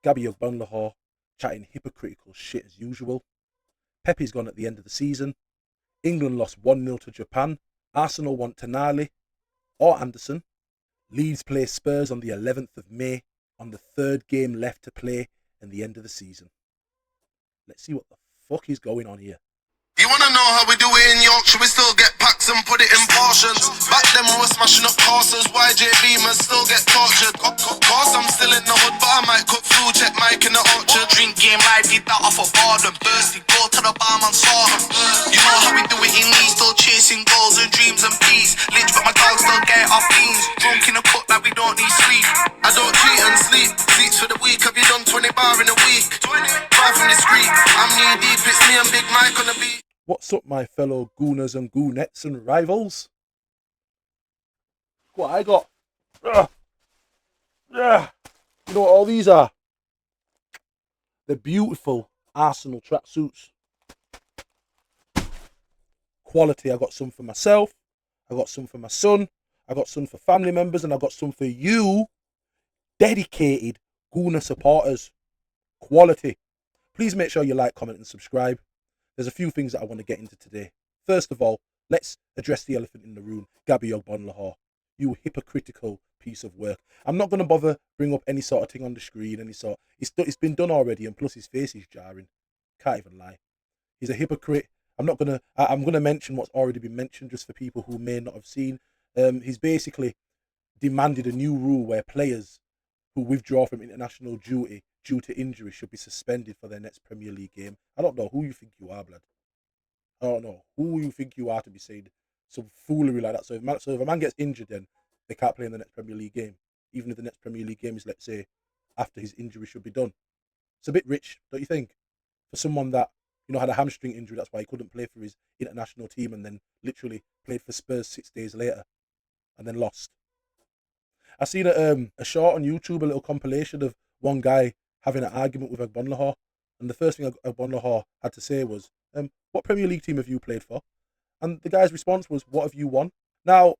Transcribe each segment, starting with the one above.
Gabby Agbonlahor chatting hypocritical shit as usual. PEP's gone at the end of the season. England lost 1-0 to Japan. Arsenal want Tonali or Anderson. Leeds play Spurs on the 11th of May on the third game left to play and the end of the season. Let's see what the fuck is going on here. You wanna know how we do it in Yorkshire? We still get packs and put it in portions. Back then we were smashing up courses. YJ Beamers still get tortured. Course I'm still in the hood, but I might cook food. Check Mike in the orchard. Drink game live, eat that off a board and bursty. Go to the barman, saw him. You know how we do it in Leeds, still chasing goals and dreams and peace. Lynch, but my dog still get off beans. Drunk in a cut like we don't need sleep. I don't cheat and sleep. Seats for the week. Have you done 20 bar in a week? 5 from the street. I'm knee deep. It's me and Big Mike on the beat. What's up, my fellow gooners and goonettes and rivals? What I got? You know what all these are? They're beautiful Arsenal tracksuits. Quality. I got some for myself. I got some for my son. I got some for family members, and I got some for you, dedicated Gooner supporters. Quality. Please make sure you like, comment, and subscribe. There's a few things that I want to get into today. First of all, let's address the elephant in the room, Gabby Agbonlahor. You hypocritical piece of work. I'm not going to bother bring up any sort of thing on the screen, any sort. It's been done already, and plus his face is jarring. Can't even lie. He's a hypocrite. I'm going to mention what's already been mentioned just for people who may not have seen. He's basically demanded a new rule where players who withdraw from international duty due to injury should be suspended for their next Premier League game. I don't know who you think you are, blood. I don't know who you think you are to be saying some foolery like that. So if a man gets injured, then they can't play in the next Premier League game, even if the next Premier League game is, let's say, after his injury should be done. It's a bit rich, don't you think? For someone that, you know, had a hamstring injury, that's why he couldn't play for his international team, and then literally played for Spurs 6 days later and then lost. I seen a short on YouTube, a little compilation of one guy having an argument with Agbonlahor, and the first thing Agbonlahor had to say was, what Premier League team have you played for? And the guy's response was, what have you won? Now,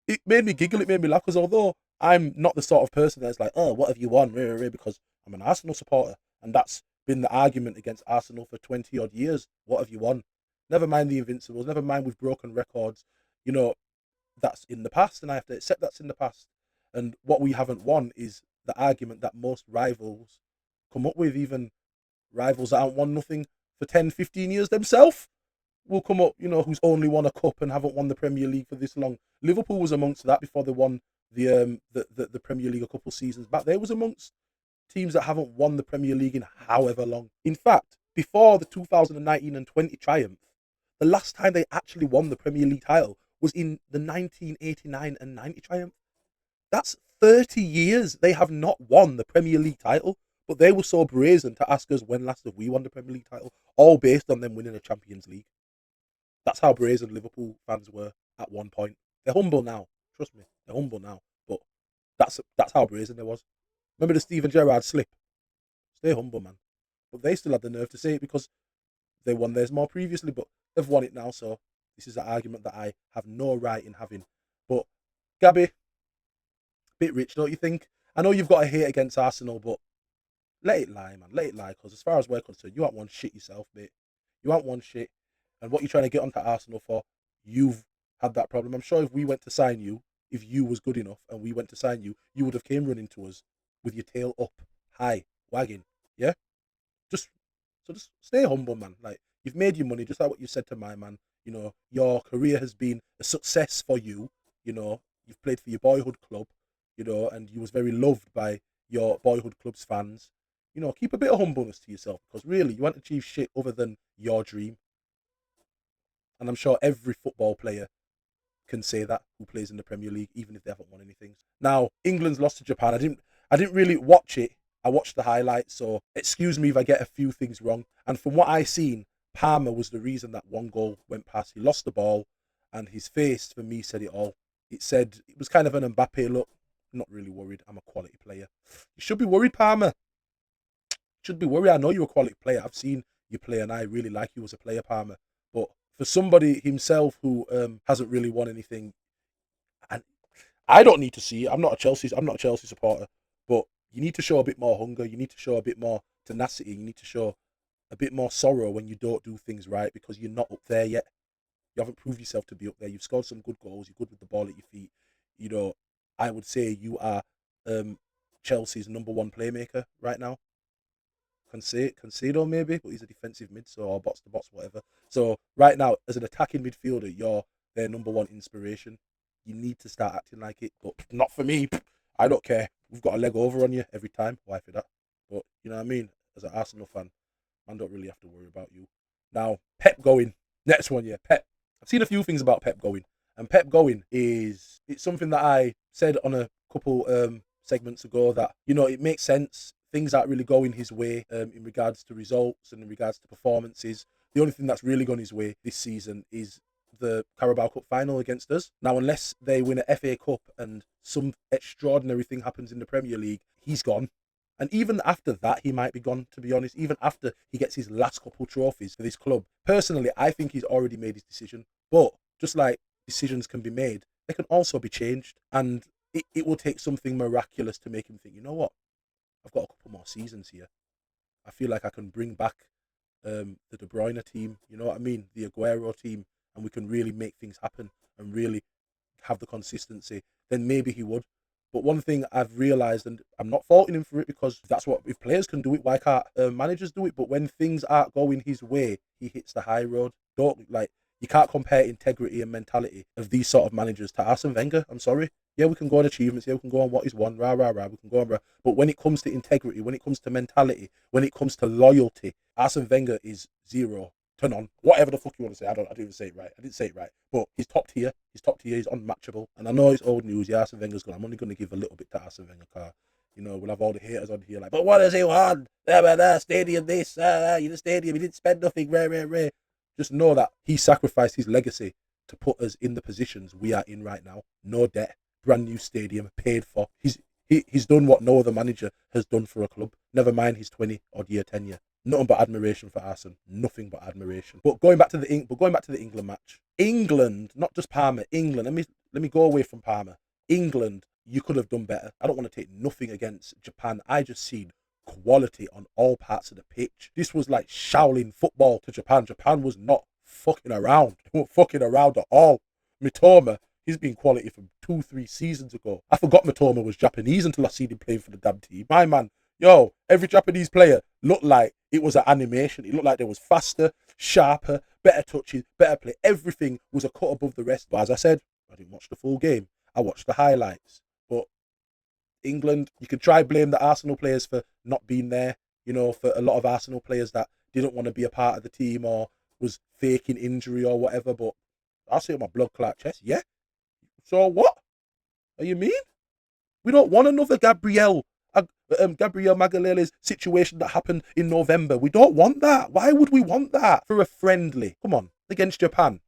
it made me giggle, it made me laugh, because although I'm not the sort of person that's like, oh, what have you won? Because I'm an Arsenal supporter, and that's been the argument against Arsenal for 20 odd years. What have you won? Never mind the Invincibles, never mind with broken records. You know, that's in the past, and I have to accept that's in the past. And what we haven't won is the argument that most rivals come up with. Even rivals that haven't won nothing for 10, 15 years themselves will come up, you know, who's only won a cup and haven't won the Premier League for this long. Liverpool was amongst that before they won the Premier League a couple of seasons back. They was amongst teams that haven't won the Premier League in however long. In fact, before the 2019 and 20 triumph, the last time they actually won the Premier League title was in the 1989 and 90 triumph. That's 30 years they have not won the Premier League title, but they were so brazen to ask us when last have we won the Premier League title, all based on them winning a Champions League. That's how brazen Liverpool fans were at one point. They're humble now, trust me, they're humble now, but that's how brazen they was. Remember the Steven Gerrard slip? Stay humble, man. But they still had the nerve to say it because they won theirs more previously, but they've won it now, so this is an argument that I have no right in having. But Gabby, bit rich, don't you think? I know you've got a hate against Arsenal, but let it lie, man. Let it lie, because as far as we're concerned, you aren't one shit yourself, mate. You aren't one shit. And what you're trying to get onto Arsenal for, you've had that problem. I'm sure if we went to sign you, if you was good enough and we went to sign you, you would have came running to us with your tail up, high, wagging. Yeah? Just stay humble, man. Like, you've made your money, just like what you said to my man. You know, your career has been a success for you. You know, you've played for your boyhood club, you know, and you was very loved by your boyhood club's fans. You know, keep a bit of humbleness to yourself, because really, you won't achieve shit other than your dream. And I'm sure every football player can say that who plays in the Premier League, even if they haven't won anything. Now, England's lost to Japan. I didn't really watch it. I watched the highlights, so excuse me if I get a few things wrong. And from what I seen, Palmer was the reason that one goal went past. He lost the ball, and his face, for me, said it all. It said, it was kind of an Mbappe look. I'm not really worried. I'm a quality player. You should be worried, Palmer. You should be worried. I know you're a quality player. I've seen you play, and I really like you as a player, Palmer. But for somebody himself who hasn't really won anything, and I don't need to see it. I'm not a Chelsea supporter, but You need to show a bit more hunger. You need to show a bit more tenacity. You need to show a bit more sorrow when you don't do things right, because you're not up there yet. You haven't proved yourself to be up there. You've scored some good goals. You're good with the ball at your feet. You know, I would say you are Chelsea's #1 playmaker right now. Concedo maybe, but he's a defensive mid, so, or box to box, whatever. So right now, as an attacking midfielder, you're their #1 inspiration. You need to start acting like it, but not for me. I don't care. We've got a leg over on you every time. Why for that? But you know what I mean? As an Arsenal fan, man, don't really have to worry about you. Now, Pep going. Next one, yeah, Pep. I've seen a few things about Pep going. And Pep going it's something that I said on a couple segments ago, that, you know, it makes sense. Things aren't really going his way in regards to results and in regards to performances. The only thing that's really gone his way this season is the Carabao Cup final against us. Now, unless they win an FA Cup and some extraordinary thing happens in the Premier League, he's gone. And even after that, he might be gone, to be honest. Even after he gets his last couple trophies for this club. Personally, I think he's already made his decision. But just like decisions can be made, they can also be changed. And it will take something miraculous to make him think, you know what? I've got a couple more seasons here. I feel like I can bring back the De Bruyne team, you know what I mean? The Aguero team, and we can really make things happen and really have the consistency. Then maybe he would. But one thing I've realised, and I'm not faulting him for it, because that's what, if players can do it, why can't managers do it? But when things aren't going his way, he hits the high road. You can't compare integrity and mentality of these sort of managers to Arsene Wenger. I'm sorry. Yeah, we can go on achievements. Yeah, we can go on what he's won. Rah, rah, rah. We can go on, rah. But when it comes to integrity, when it comes to mentality, when it comes to loyalty, Arsene Wenger is 0 to none. Whatever the fuck you want to say. I didn't even say it right. I didn't say it right. But he's top tier. He's top tier. He's unmatchable. And I know it's old news. Yeah, Arsene Wenger's gone. I'm only going to give a little bit to Arsene Wenger, car. You know, we'll have all the haters on here like, but what does he want? Stadium this, you the stadium, he didn't spend nothing, rare. Just know that he sacrificed his legacy to put us in the positions we are in right now. No debt, brand new stadium, paid for. He's done what no other manager has done for a club. Never mind his 20-odd year tenure. Nothing but admiration for Arsene. Nothing but admiration. But going back to the England match. England, not just Parma. England. Let me go away from Parma. England, you could have done better. I don't want to take nothing against Japan. I just seen quality on all parts of the pitch. This was like Shaolin football to Japan. Japan was not fucking around. They weren't fucking around at all. Mitoma, he's been quality from 2-3 seasons ago. I forgot Mitoma was Japanese until I seen him playing for the damn team. My man, yo, every Japanese player looked like it was an animation. It looked like they was faster, sharper, better touches, better play. Everything was a cut above the rest. But as I said, I didn't watch the full game. I watched the highlights. But England, you could try blame the Arsenal players for not being there. You know, for a lot of Arsenal players that didn't want to be a part of the team or was faking injury or whatever. But I say my blood clot chest, yeah. So what? What do you mean? We don't want another Gabriel Magalhães situation that happened in November. We don't want that. Why would we want that for a friendly? Come on, against Japan.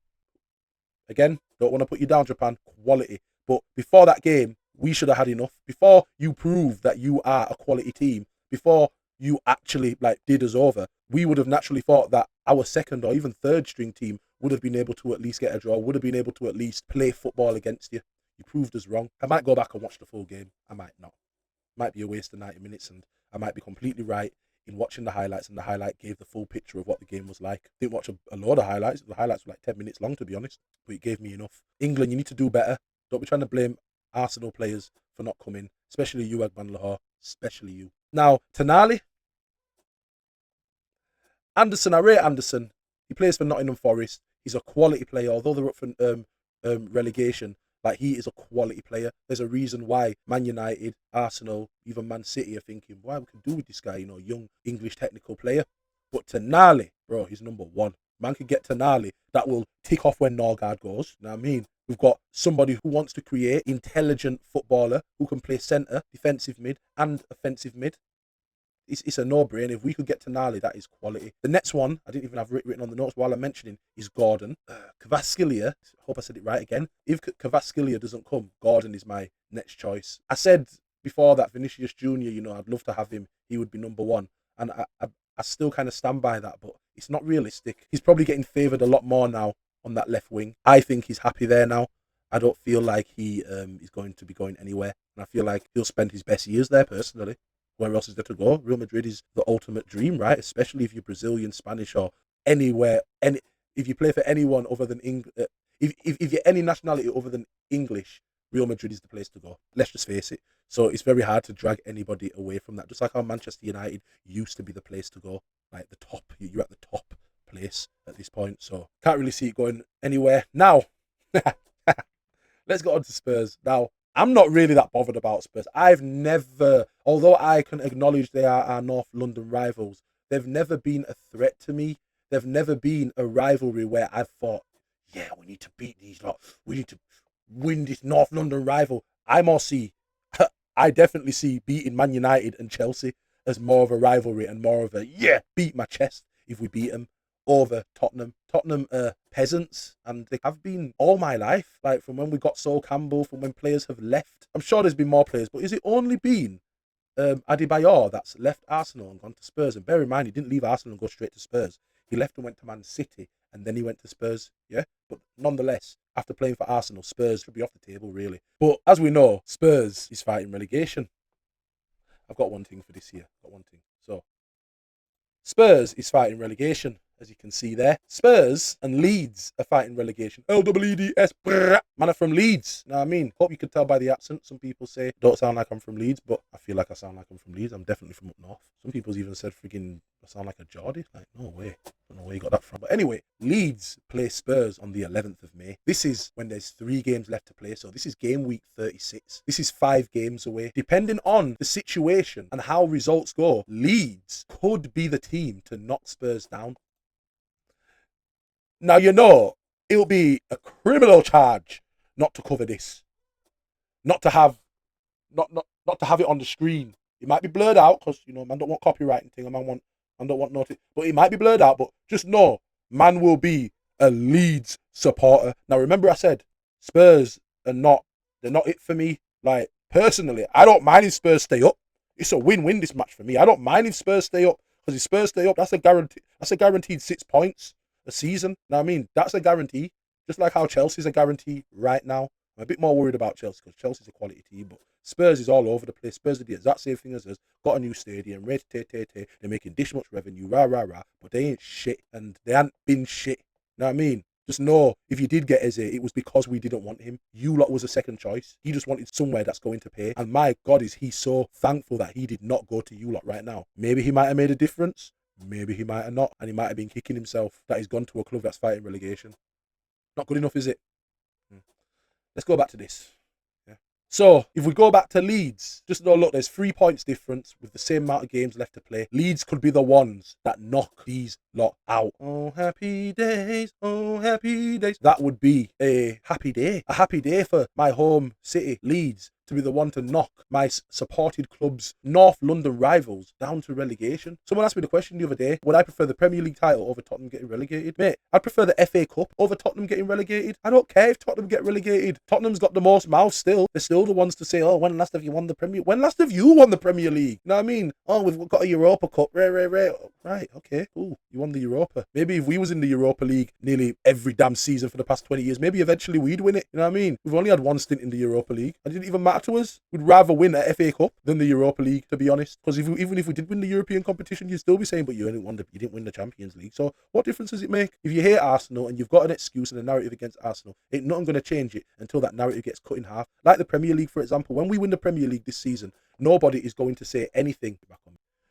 Again, don't want to put you down, Japan. Quality. But before that game, we should have had enough. Before you prove that you are a quality team, before you actually did us over, we would have naturally thought that our second or even third string team would have been able to at least get a draw, would have been able to at least play football against you. You proved us wrong. I might go back and watch the full game. I might not. Might be a waste of 90 minutes, and I might be completely right in watching the highlights, and the highlight gave the full picture of what the game was like. Didn't watch a load of highlights. The highlights were like 10 minutes long, to be honest, but it gave me enough. England, you need to do better. Don't be trying to blame Arsenal players for not coming, especially you, Agbonlahor, especially you. Now, Tonali. Anderson, I rate Anderson. He plays for Nottingham Forest. He's a quality player, although they're up for relegation. He is a quality player. There's a reason why Man United, Arsenal, even Man City are thinking, why we can do with this guy, young English technical player. But Tonali, bro, he's #1. Man can get Tonali. That will tick off when Norgard goes. You know what I mean? We've got somebody who wants to create intelligent footballer who can play centre, defensive mid, and offensive mid. It's a no-brainer. If we could get Tonali, that is quality. The next one, I didn't even have written on the notes while I'm mentioning, is Gordon. Kvaskelia, I hope I said it right again. If Kvaskelia doesn't come, Gordon is my next choice. I said before that Vinicius Jr., I'd love to have him. He would be #1. And I still kind of stand by that, but it's not realistic. He's probably getting favoured a lot more now on that left wing. I think he's happy there now. I don't feel like he is going to be going anywhere. And I feel like he'll spend his best years there, personally. Where else is there to go? Real Madrid is the ultimate dream, right? Especially if you're Brazilian, Spanish, or anywhere. If you play for anyone other than if you're any nationality other than English, Real Madrid is the place to go. Let's just face it. So it's very hard to drag anybody away from that. Just like how Manchester United used to be the place to go, like the top. You're at the top place at this point, so can't really see it going anywhere now. Let's go on to Spurs. Now, I'm not really that bothered about Spurs. I've never, although I can acknowledge they are our North London rivals, they've never been a threat to me. They've never been a rivalry where I've thought, yeah, we need to beat these lot. We need to win this North London rival. I definitely see beating Man United and Chelsea as more of a rivalry and more of a, yeah, beat my chest if we beat them over Tottenham. Tottenham are peasants, and they have been all my life. Like from when we got Sol Campbell, from when players have left. I'm sure there's been more players, but is it only been Adebayor that's left Arsenal and gone to Spurs? And bear in mind, he didn't leave Arsenal and go straight to Spurs. He left and went to Man City, and then he went to Spurs. Yeah, but nonetheless, after playing for Arsenal, Spurs should be off the table, really. But as we know, Spurs is fighting relegation. I've got one thing for this year. So, Spurs is fighting relegation, as you can see there. Spurs and Leeds are fighting relegation. LEEDS. Man are from Leeds. You know what I mean? Hope you could tell by the accent. Some people say, don't sound like I'm from Leeds, but I feel like I sound like I'm from Leeds. I'm definitely from up north. Some people's even said friggin' I sound like a Geordie. Like, no way. Don't know where you got that from. But anyway, Leeds play Spurs on the 11th of May. This is when there's 3 games left to play. So this is game week 36. This is 5 games away. Depending on the situation and how results go, Leeds could be the team to knock Spurs down. Now, you know, it'll be a criminal charge not to cover this. Not to have it on the screen. It might be blurred out because, you know, man don't want copyright and thing, and man don't want notice. But it might be blurred out, but just know, man will be a Leeds supporter. Now, remember I said, Spurs they're not it for me. Like, personally, I don't mind if Spurs stay up. It's a win-win, this match for me. I don't mind if Spurs stay up, because if Spurs stay up, that's a guaranteed 6 points a season. Now, I mean, that's a guarantee. Just like how Chelsea's a guarantee right now. I'm a bit more worried about Chelsea because Chelsea's a quality team, but Spurs is all over the place. Spurs are the exact same thing as us. Got a new stadium, they're making this much revenue, but they ain't shit, and they ain't been shit. You know what I mean? Just know, if you did get Eze, it was because we didn't want him. You lot was a second choice. He just wanted somewhere that's going to pay. And my God, is he so thankful that he did not go to you lot right now. Maybe he might have made a difference. Maybe he might have not. And he might have been kicking himself that he's gone to a club that's fighting relegation. Not good enough, is it? Let's go back to this. Yeah. So, if we go back to Leeds, just know, look, there's 3 points difference with the same amount of games left to play. Leeds could be the ones that knock these lot out. Oh, happy days. Oh, happy days. That would be a happy day. A happy day for my home city, Leeds, to be the one to knock my supported club's North London rivals down to relegation. Someone asked me the question the other day, would I prefer the Premier League title over Tottenham getting relegated? Mate, I'd prefer the FA Cup over Tottenham getting relegated. I don't care if Tottenham get relegated. Tottenham's got the most mouth still. They're still the ones to say, oh, when last have you won the Premier League? When last have you won the Premier League? You know what I mean? Oh, we've got a Europa Cup. Right, okay, cool. You won the Europa. Maybe if we was in the Europa League nearly every damn season for the past 20 years, maybe eventually we'd win it. You know what I mean? We've only had 1 stint in the Europa League. It didn't even matter to us. We'd rather win a FA Cup than the Europa League, to be honest. Because even if we did win the European competition, you'd still be saying, but you didn't win the Champions League. So what difference does it make? If you hate Arsenal and you've got an excuse and a narrative against Arsenal, ain't nothing going to change it until that narrative gets cut in half. Like the Premier League, for example. When we win the Premier League this season, nobody is going to say anything.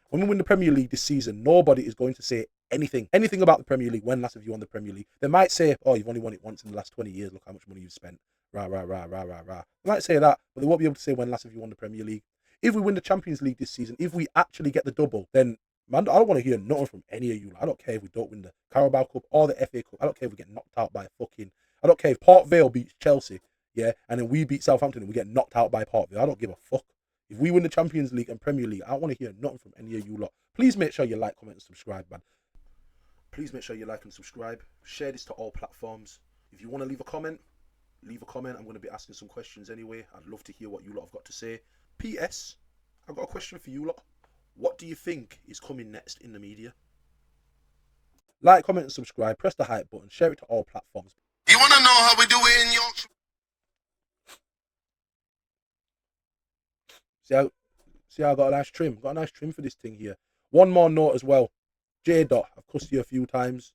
When we win the Premier League this season, nobody is going to say anything about the Premier League. When last have you won the Premier League? They might say, oh, you've only won it once in the last 20 years. Look how much money you've spent. Rah. They might say that, but they won't be able to say when last have you won the Premier League. If we win the Champions League this season, if we actually get the double, then, man, I don't want to hear nothing from any of you. I don't care if we don't win the Carabao Cup or the FA Cup. I don't care if we get knocked out by I don't care if Port Vale beats Chelsea, yeah, and then we beat Southampton and we get knocked out by Port Vale. I don't give a fuck. If we win the Champions League and Premier League, I don't want to hear nothing from any of you lot. Please make sure you like, comment, and subscribe, man. Please make sure you like and subscribe. Share this to all platforms. If you want to leave a comment, leave a comment. I'm going to be asking some questions anyway. I'd love to hear what you lot have got to say. P.S. I've got a question for you lot. What do you think is coming next in the media? Like, comment, and subscribe. Press the hype button. Share it to all platforms. You want to know how we do it in Yorkshire? See how I got a nice trim? Got a nice trim for this thing here. One more note as well. J Dot, I've cussed you a few times.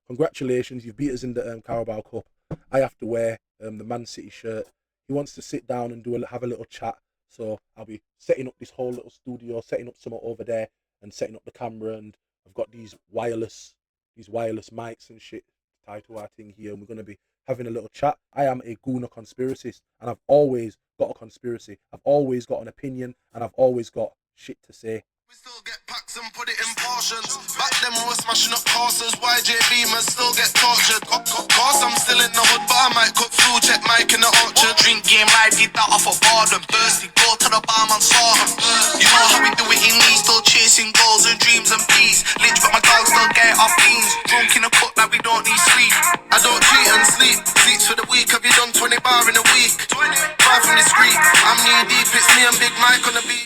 Congratulations, you've beat us in the Carabao Cup. I have to wear the Man City shirt. He wants to sit down and have a little chat. So I'll be setting up this whole little studio, setting up something over there, and setting up the camera. And I've got these wireless mics and shit tied to our thing here. And we're gonna be having a little chat. I am a gooner conspiracist, and I've always got a conspiracy. I've always got an opinion, and I've always got shit to say. We still get packs and put it in portions. Back then we were smashing up castles. YJ Beamers still get tortured. Cause I'm still in the hood, but I might cook food. Check Mike in the orchard. Drink game live, did that off a bar. Then bursty, go to the barman, saw him. You know how we do it in Leeds. Still chasing goals and dreams and peace. Lynch, but my dog still get off beans. Drunk in the cup like we don't need sleep. I don't cheat and sleep. Seats for the week. Have you done 20 bar in a week? 5 from the street. I'm knee deep. It's me and Big Mike on the beat.